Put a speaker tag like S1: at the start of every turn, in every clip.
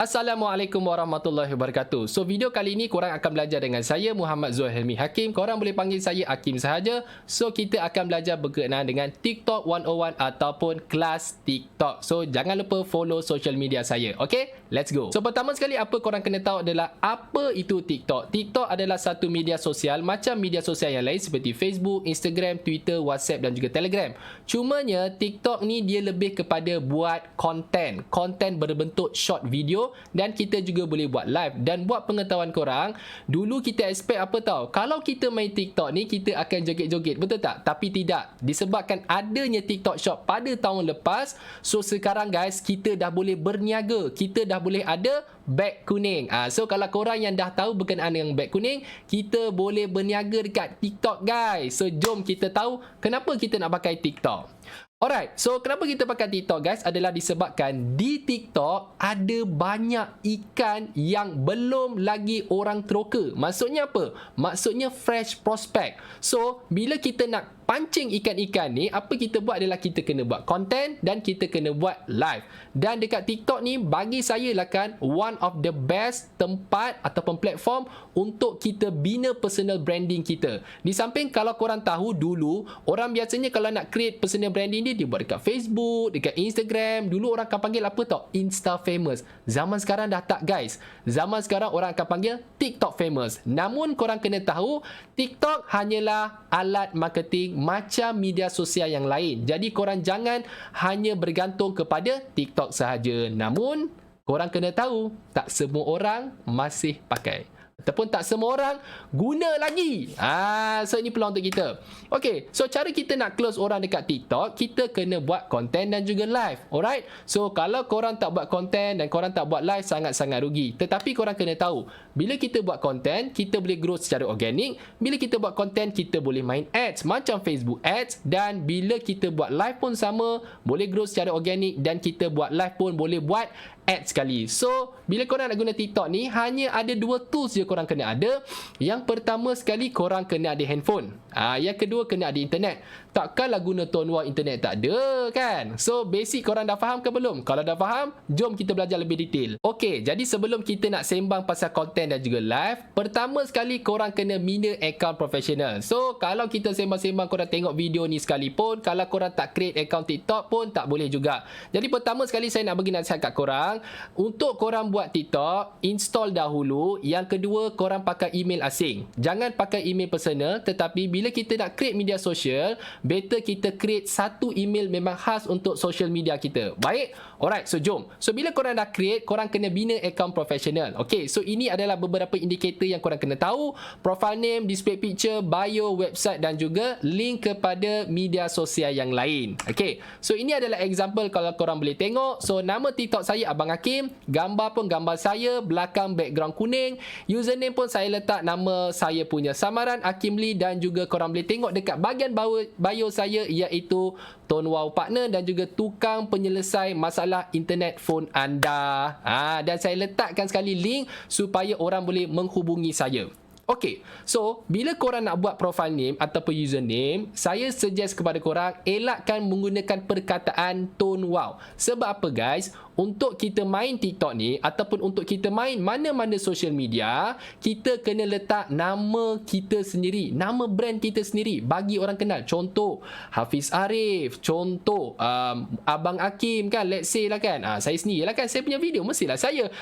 S1: Assalamualaikum warahmatullahi wabarakatuh. So video kali ini korang akan belajar dengan saya Muhammad Zuhail Hilmi Hakim. Korang boleh panggil saya Hakim sahaja. So kita akan belajar berkenaan dengan TikTok 101 ataupun kelas TikTok. So jangan lupa follow social media saya. Okay, let's go. So pertama sekali apa korang kena tahu adalah apa itu TikTok. TikTok adalah satu media sosial macam media sosial yang lain seperti Facebook, Instagram, Twitter, WhatsApp dan juga Telegram. Cumanya TikTok ni dia lebih kepada buat konten berbentuk short video. Dan kita juga boleh buat live. Dan buat pengetahuan korang, dulu kita expect apa tahu, kalau kita main TikTok ni kita akan joget-joget, betul tak? Tapi tidak, disebabkan adanya TikTok Shop pada tahun lepas. So sekarang guys, kita dah boleh berniaga, kita dah boleh ada beg kuning. So kalau korang yang dah tahu berkenaan dengan beg kuning, kita boleh berniaga dekat TikTok guys. So jom kita tahu kenapa kita nak pakai TikTok. Alright, so kenapa kita pakai TikTok guys adalah disebabkan di TikTok ada banyak ikan yang belum lagi orang teroka. Maksudnya apa? Maksudnya fresh prospect. So, bila kita nak pancing ikan-ikan ni, apa kita buat adalah kita kena buat konten dan kita kena buat live. Dan dekat TikTok ni, bagi saya lah kan, one of the best tempat ataupun platform untuk kita bina personal branding kita. Di samping kalau korang tahu dulu, orang biasanya kalau nak create personal branding dia buat dekat Facebook, dekat Instagram. Dulu orang akan panggil apa tau? Insta famous. Zaman sekarang dah tak guys. Zaman sekarang orang akan panggil TikTok famous. Namun korang kena tahu, TikTok hanyalah alat marketing macam media sosial yang lain. Jadi korang jangan hanya bergantung kepada TikTok sahaja. Namun korang kena tahu, tak semua orang masih pakai. Ataupun tak semua orang guna lagi. So ini peluang untuk kita. Okay, so cara kita nak close orang dekat TikTok, kita kena buat konten dan juga live. Alright? So kalau korang tak buat konten dan korang tak buat live, sangat-sangat rugi. Tetapi korang kena tahu, bila kita buat konten, kita boleh grow secara organik. Bila kita buat konten, kita boleh main ads macam Facebook ads. Dan bila kita buat live pun sama, boleh grow secara organik. Dan kita buat live pun boleh buat ads sekali. So, bila korang nak guna TikTok ni, hanya ada dua tools je korang kena ada. Yang pertama sekali, korang kena ada handphone. Yang kedua, kena ada internet. Takkanlah guna tonwa internet tak ada kan? So, basic korang dah faham ke belum? Kalau dah faham, jom kita belajar lebih detail. Okey, jadi sebelum kita nak sembang pasal konten dan juga live, pertama sekali korang kena bina account profesional. So, kalau kita sembang-sembang korang tengok video ni sekalipun, kalau korang tak create account TikTok pun tak boleh juga. Jadi, pertama sekali saya nak bagi nasihat kat korang, untuk korang buat TikTok, install dahulu. Yang kedua, korang pakai email asing. Jangan pakai email personal, tetapi bila kita nak create media sosial, better kita create satu email memang khas untuk social media kita. Baik? Alright, so jom. So bila korang dah create, korang kena bina account profesional. Okay, so ini adalah beberapa indikator yang korang kena tahu. Profile name, display picture, bio, website dan juga link kepada media sosial yang lain. Okay, so ini adalah example kalau korang boleh tengok. So nama TikTok saya Abang Hakim, gambar pun gambar saya, belakang background kuning, username pun saya letak nama saya punya samaran Hakim Lee dan juga korang boleh tengok dekat bahagian bawah bio saya iaitu Tone Wow Partner dan juga tukang penyelesai masalah internet phone anda. Dan saya letakkan sekali link supaya orang boleh menghubungi saya. Okay, so bila korang nak buat profile name ataupun username, saya suggest kepada korang elakkan menggunakan perkataan tone wow. Sebab apa guys? Untuk kita main TikTok ni ataupun untuk kita main mana-mana social media, kita kena letak nama kita sendiri, nama brand kita sendiri bagi orang kenal. Contoh Hafiz Arif, contoh Abang Hakim kan, let's say lah kan. Saya sendiri lah kan, saya punya video mestilah saya.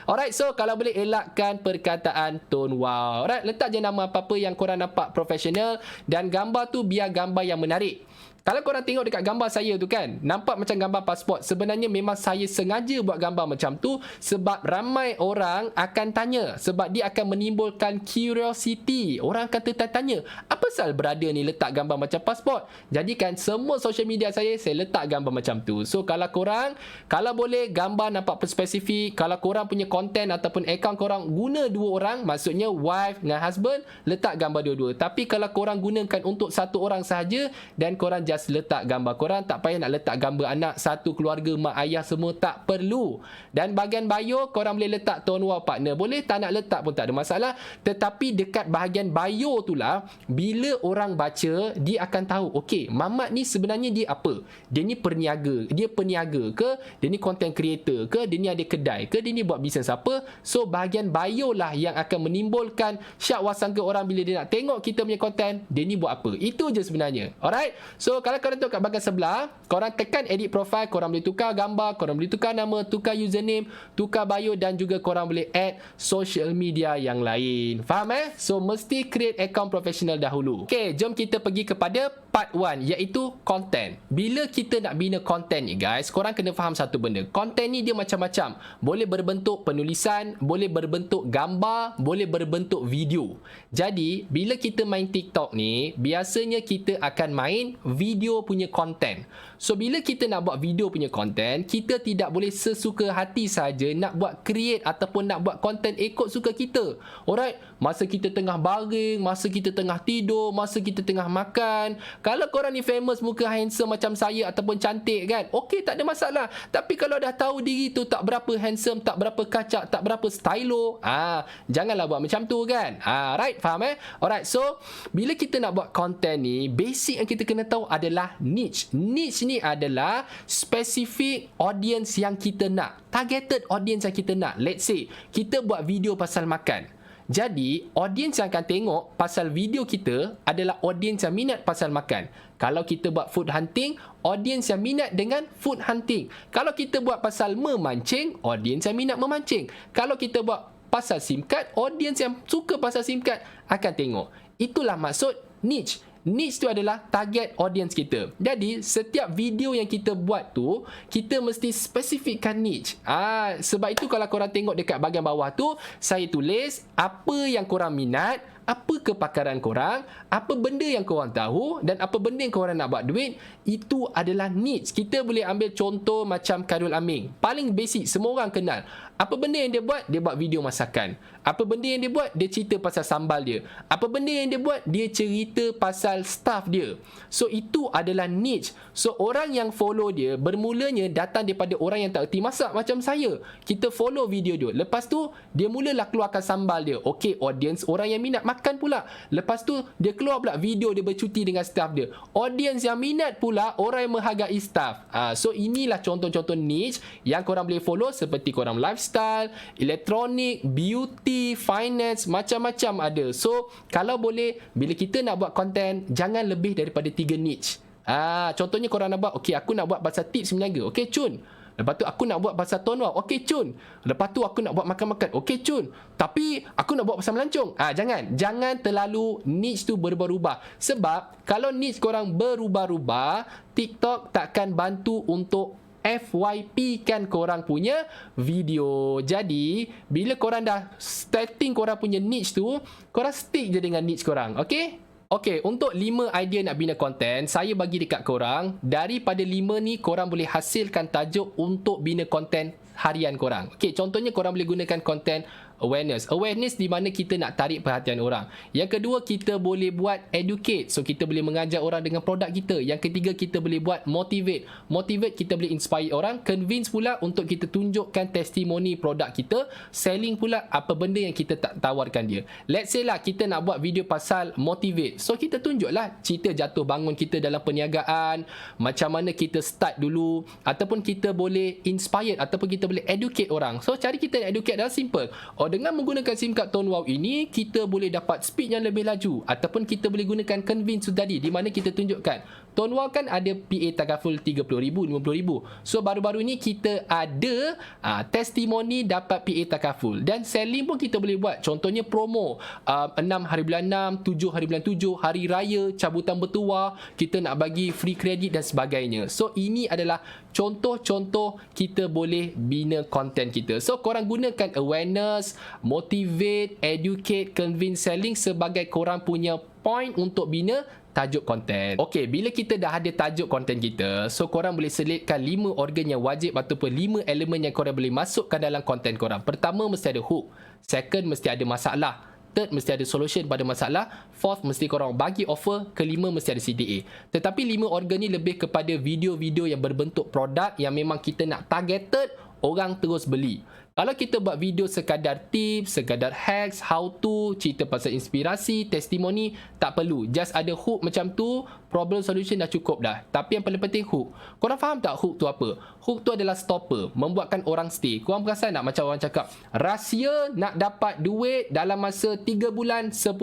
S1: Alright, so kalau boleh elakkan perkataan tone wow. Alright, letak je nama apa-apa yang korang nampak profesional dan gambar tu biar gambar yang menarik. Kalau korang tengok dekat gambar saya tu kan, nampak macam gambar pasport. Sebenarnya memang saya sengaja buat gambar macam tu sebab ramai orang akan tanya. Sebab dia akan menimbulkan curiosity. Orang akan tertanya, apa pasal brother ni letak gambar macam pasport? Jadi kan semua social media saya letak gambar macam tu. So kalau korang, kalau boleh gambar nampak spesifik. Kalau korang punya konten ataupun account korang guna dua orang, maksudnya wife dengan husband, letak gambar dua-dua. Tapi kalau korang gunakan untuk satu orang sahaja dan korang just letak gambar korang, tak payah nak letak gambar anak, satu keluarga, mak ayah semua, tak perlu. Dan bahagian bio, korang boleh letak tone wow partner, boleh, tak nak letak pun tak ada masalah. Tetapi dekat bahagian bio tu lah, bila orang baca, dia akan tahu, okey, Mamat ni sebenarnya dia apa? Dia ni peniaga ke? Dia ni content creator ke? Dia ni ada kedai ke? Dia ni buat bisnes apa? So bahagian bio lah yang akan menimbulkan syak wasangka orang bila dia nak tengok kita punya content, dia ni buat apa. Itu je sebenarnya. Alright. So kalau korang tengok kat bahagian sebelah, korang tekan edit profile, korang boleh tukar gambar, korang boleh tukar nama, tukar username, tukar bio, dan juga korang boleh add social media yang lain. Faham So mesti create account professional dahulu. Okay, jom kita pergi kepada part 1, iaitu content. Bila kita nak bina content ni guys, korang kena faham satu benda. Content ni dia macam-macam. Boleh berbentuk penulisan, boleh berbentuk gambar, boleh berbentuk video. Jadi bila kita main TikTok ni, biasanya kita akan main video punya content. So bila kita nak buat video punya content, kita tidak boleh sesuka hati saja nak buat create ataupun nak buat content ikut suka kita. Alright, masa kita tengah baring, masa kita tengah tidur, masa kita tengah makan. Kalau korang ni famous, muka handsome macam saya ataupun cantik kan, okey, tak ada masalah. Tapi kalau dah tahu diri tu tak berapa handsome, tak berapa kacak, tak berapa stylo, janganlah buat macam tu kan. Right, faham Alright, so bila kita nak buat content ni, basic yang kita kena tahu adalah niche. Niche ni adalah specific audience yang kita nak, targeted audience yang kita nak. Let's say kita buat video pasal makan. Jadi, audience yang akan tengok pasal video kita adalah audience yang minat pasal makan. Kalau kita buat food hunting, audience yang minat dengan food hunting. Kalau kita buat pasal memancing, audience yang minat memancing. Kalau kita buat pasal SIM card, audience yang suka pasal SIM card akan tengok. Itulah maksud niche. Niche tu adalah target audience kita. Jadi, setiap video yang kita buat tu, kita mesti spesifikkan niche. Sebab itu kalau korang tengok dekat bahagian bawah tu, saya tulis apa yang korang minat, apa kepakaran korang, apa benda yang korang tahu, dan apa benda yang korang nak buat duit. Itu adalah niche. Kita boleh ambil contoh macam Khairul Aming. Paling basic, semua orang kenal. Apa benda yang dia buat? Dia buat video masakan. Apa benda yang dia buat? Dia cerita pasal sambal dia. Apa benda yang dia buat? Dia cerita pasal staff dia. So itu adalah niche. So orang yang follow dia bermulanya datang daripada orang yang tak erti masak macam saya. Kita follow video dia. Lepas tu dia mulalah keluarkan sambal dia. Okey, audience orang yang minat makan pula. Lepas tu dia keluar pula video dia bercuti dengan staff dia. Audience yang minat pula orang yang menghargai staff. So inilah contoh-contoh niche yang korang boleh follow, seperti korang lifestyle, elektronik, beauty, finance, macam-macam ada. So kalau boleh, bila kita nak buat content, jangan lebih daripada 3 niche. Contohnya korang nak buat, okey, aku nak buat pasal tips berniaga. Okey, cun. Lepas tu aku nak buat pasal tone wow. Okey, cun. Lepas tu aku nak buat makan-makan. Okey, cun. Tapi aku nak buat pasal melancong. Jangan terlalu niche tu berubah-ubah. Sebab kalau niche korang berubah-ubah, TikTok takkan bantu untuk FYP kan korang punya video. Jadi bila korang dah starting korang punya niche tu, korang stick je dengan niche korang. Okay? Okay, untuk 5 idea nak bina konten, saya bagi dekat korang. Daripada 5 ni, korang boleh hasilkan tajuk untuk bina konten harian korang. Okay, contohnya korang boleh gunakan konten awareness. Awareness di mana kita nak tarik perhatian orang. Yang kedua, kita boleh buat educate. So, kita boleh mengajar orang dengan produk kita. Yang ketiga, kita boleh buat motivate. Motivate, kita boleh inspire orang. Convince pula untuk kita tunjukkan testimoni produk kita. Selling pula apa benda yang kita tak tawarkan dia. Let's say lah, kita nak buat video pasal motivate. So, kita tunjuklah cerita jatuh bangun kita dalam perniagaan. Macam mana kita start dulu. Ataupun kita boleh inspire. Ataupun kita boleh educate orang. So, cara kita nak educate adalah simple. Dengan menggunakan SIM card Tone Wow ini, kita boleh dapat speed yang lebih laju. Ataupun kita boleh gunakan convince tadi, di mana kita tunjukkan Tone Wow kan ada PA takaful 30,000, 50,000. So baru-baru ni kita ada testimoni dapat PA takaful. Dan selling pun kita boleh buat. Contohnya promo 6 hari bulan 6, 7 hari bulan 7, hari raya, cabutan bertuah, kita nak bagi free credit dan sebagainya. So ini adalah contoh-contoh kita boleh bina konten kita. So korang gunakan awareness, motivate, educate, convince, selling sebagai korang punya point untuk bina tajuk konten. Okey, bila kita dah ada tajuk konten kita, so korang boleh selitkan 5 organ yang wajib ataupun 5 elemen yang korang boleh masukkan dalam konten korang. Pertama, mesti ada hook. Second, mesti ada masalah. third mesti ada solution pada masalah, fourth mesti korang bagi offer, kelima mesti ada CTA. Tetapi 5 organ ni lebih kepada video-video yang berbentuk produk yang memang kita nak targeted orang terus beli. Kalau kita buat video sekadar tips, sekadar hacks, how to, cerita pasal inspirasi, testimoni, tak perlu. Just ada hook macam tu, problem solution dah cukup dah. Tapi yang paling penting hook. Korang faham tak hook tu apa? Hook tu adalah stopper, membuatkan orang stay. Korang perasan tak macam orang cakap, rahsia nak dapat duit dalam masa 3 bulan 10,000.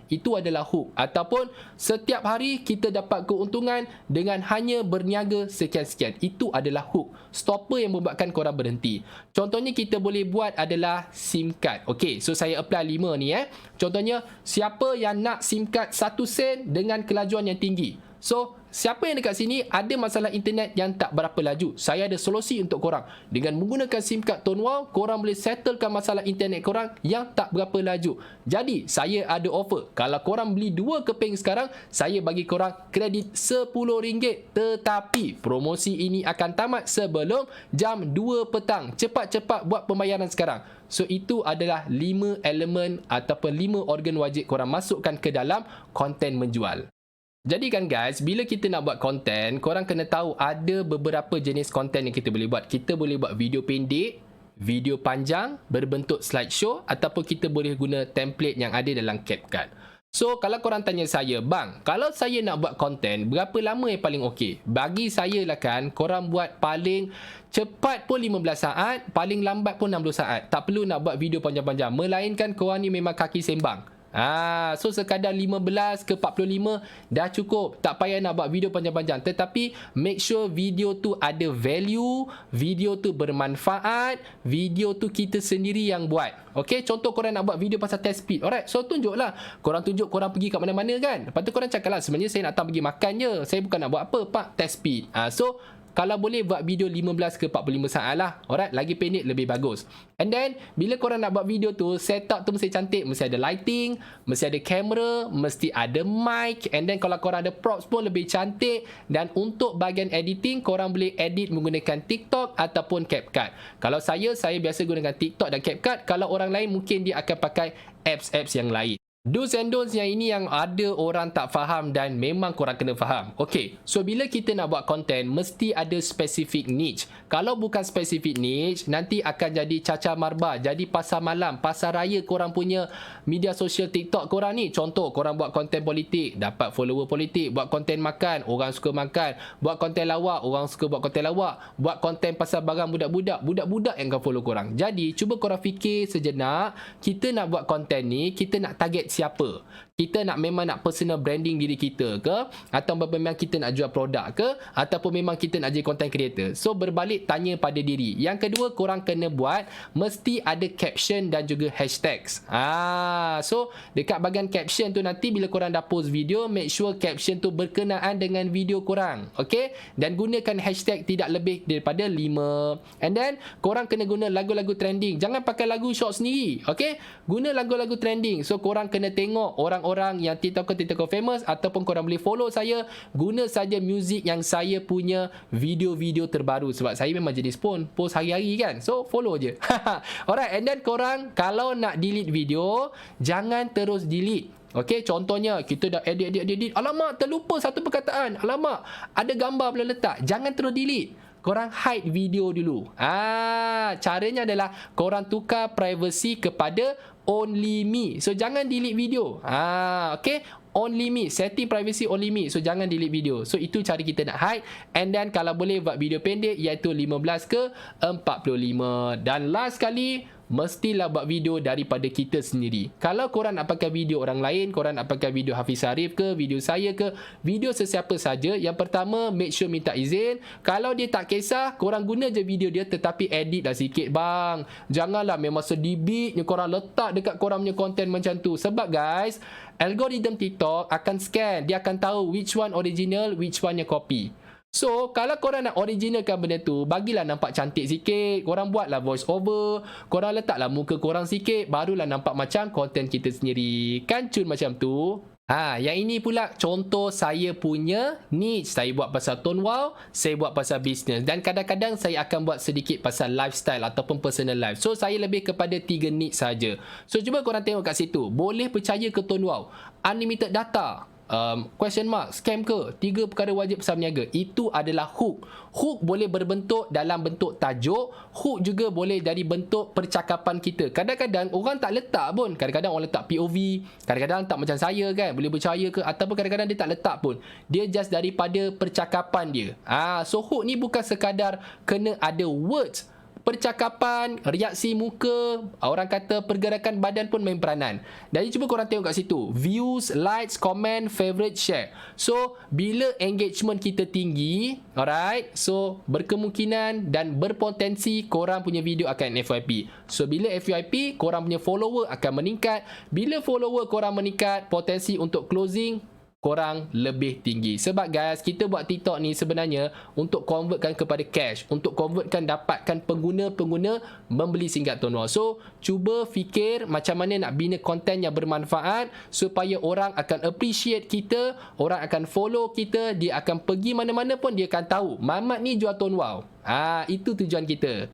S1: Itu adalah hook. Ataupun setiap hari kita dapat keuntungan dengan hanya berniaga sekian-sekian. Itu adalah hook. Stopper yang membuatkan korang berhenti. Contohnya kita boleh buat adalah SIM card. Okey, so saya apply 5 ni Contohnya, siapa yang nak SIM card 1 sen dengan kelajuan yang tinggi? So, siapa yang dekat sini ada masalah internet yang tak berapa laju? Saya ada solusi untuk korang. Dengan menggunakan SIM card Tone Wow, korang boleh settlekan masalah internet korang yang tak berapa laju. Jadi, saya ada offer. Kalau korang beli 2 keping sekarang, saya bagi korang kredit RM10. Tetapi, promosi ini akan tamat sebelum jam 2 petang. Cepat-cepat buat pembayaran sekarang. So, itu adalah 5 elemen ataupun 5 organ wajib korang masukkan ke dalam konten menjual. Jadi kan guys, bila kita nak buat konten, korang kena tahu ada beberapa jenis konten yang kita boleh buat. Kita boleh buat video pendek, video panjang, berbentuk slideshow, ataupun kita boleh guna template yang ada dalam CapCut. So, kalau korang tanya saya, bang, kalau saya nak buat konten, berapa lama yang paling okey? Bagi saya lah kan, korang buat paling cepat pun 15 saat, paling lambat pun 60 saat. Tak perlu nak buat video panjang-panjang. Melainkan korang ni memang kaki sembang. So sekadar 15 ke 45 dah cukup. Tak payah nak buat video panjang-panjang. Tetapi make sure video tu ada value, video tu bermanfaat, video tu kita sendiri yang buat. Okay, contoh korang nak buat video pasal test speed. Alright, so tunjuklah. Korang tunjuk korang pergi kat mana-mana kan. Lepas tu korang cakap lah, sebenarnya saya nak pergi makan je. Saya bukan nak buat apa, pak, test speed. So kalau boleh buat video 15 ke 45 saat lah. Alright, lagi pendek lebih bagus. And then, bila korang nak buat video tu, setup tu mesti cantik. Mesti ada lighting, mesti ada kamera, mesti ada mic. And then, kalau korang ada props pun lebih cantik. Dan untuk bahagian editing, korang boleh edit menggunakan TikTok ataupun CapCut. Kalau saya biasa gunakan TikTok dan CapCut. Kalau orang lain, mungkin dia akan pakai apps-apps yang lain. Do's and don'ts yang ini yang ada orang tak faham dan memang korang kena faham. Okay, so bila kita nak buat konten, mesti ada specific niche. Kalau bukan specific niche, nanti akan jadi cacar marba, jadi pasar malam, pasar raya korang punya media sosial TikTok korang ni. Contoh, korang buat konten politik, dapat follower politik. Buat konten makan, orang suka makan. Buat konten lawak, orang suka buat konten lawak. Buat konten pasal barang budak-budak, budak-budak yang akan follow korang. Jadi, cuba korang fikir sejenak, kita nak buat konten ni, kita nak target siapa? Kita memang nak personal branding diri kita ke? Atau memang kita nak jual produk ke? Ataupun memang kita nak jadi content creator? So, berbalik tanya pada diri. Yang kedua, korang kena buat, mesti ada caption dan juga hashtags. So, dekat bahagian caption tu nanti bila korang dah post video, make sure caption tu berkenaan dengan video korang. Okay? Dan gunakan hashtag tidak lebih daripada 5. And then, korang kena guna lagu-lagu trending. Jangan pakai lagu short sendiri. Okay? Guna lagu-lagu trending. So, korang kena tengok orang-orang yang TikToker famous ataupun korang boleh follow saya, guna saja muzik yang saya punya video-video terbaru sebab saya memang jenis post hari-hari kan. So, follow je. Alright, and then korang kalau nak delete video, jangan terus delete. Okay, contohnya kita dah edit. Alamak, terlupa satu perkataan. Alamak, ada gambar pula letak. Jangan terus delete. Korang hide video dulu. Caranya adalah korang tukar privacy kepada only me. So, jangan delete video. Okay. Only me. Setting privacy only me. So, jangan delete video. So, itu cara kita nak hide. And then, kalau boleh buat video pendek, iaitu 15 ke 45. Dan last kali, mestilah buat video daripada kita sendiri. Kalau korang nak pakai video orang lain, korang nak pakai video Hafiz Arif ke, video saya ke, video sesiapa saja, yang pertama, make sure minta izin. Kalau dia tak kisah, korang guna je video dia, tetapi edit dah sikit bang. Janganlah memang sedibitnya korang letak dekat korang punya konten macam tu. Sebab guys, algoritma TikTok akan scan. Dia akan tahu which one original, which one yang copy. So, kalau korang nak originalkan benda tu, bagilah nampak cantik sikit. Korang buatlah voice over. Korang letaklah muka korang sikit. Barulah nampak macam konten kita sendiri. Kan cun macam tu? Yang ini pula contoh saya punya niche. Saya buat pasal tone wow, saya buat pasal bisnes, dan kadang-kadang saya akan buat sedikit pasal lifestyle ataupun personal life. So saya lebih kepada 3 niche saja. So cuba korang tengok kat situ. Boleh percaya ke tone wow? Unlimited data, question mark, scam ke, 3 perkara wajib pasal berniaga. Itu adalah hook. Hook boleh berbentuk dalam bentuk tajuk. Hook juga boleh dari bentuk percakapan kita. Kadang-kadang orang tak letak pun. Kadang-kadang orang letak POV, kadang-kadang letak macam saya kan, boleh percaya ke, ataupun kadang-kadang dia tak letak pun. Dia just daripada percakapan dia. So hook ni bukan sekadar kena ada words. Percakapan, reaksi muka, orang kata pergerakan badan pun main peranan. Jadi cuba korang tengok kat situ. Views, likes, comment, favorite, share. So, bila engagement kita tinggi, alright, so berkemungkinan dan berpotensi korang punya video akan FYP. So, bila FYP, korang punya follower akan meningkat. Bila follower korang meningkat, potensi untuk closing korang lebih tinggi. Sebab guys, kita buat TikTok ni sebenarnya untuk convertkan kepada cash, untuk convertkan dapatkan pengguna-pengguna membeli singkat tone wow. So, cuba fikir macam mana nak bina konten yang bermanfaat supaya orang akan appreciate kita, orang akan follow kita, dia akan pergi mana-mana pun dia akan tahu Mamat ni jual tone wow. Itu tujuan kita.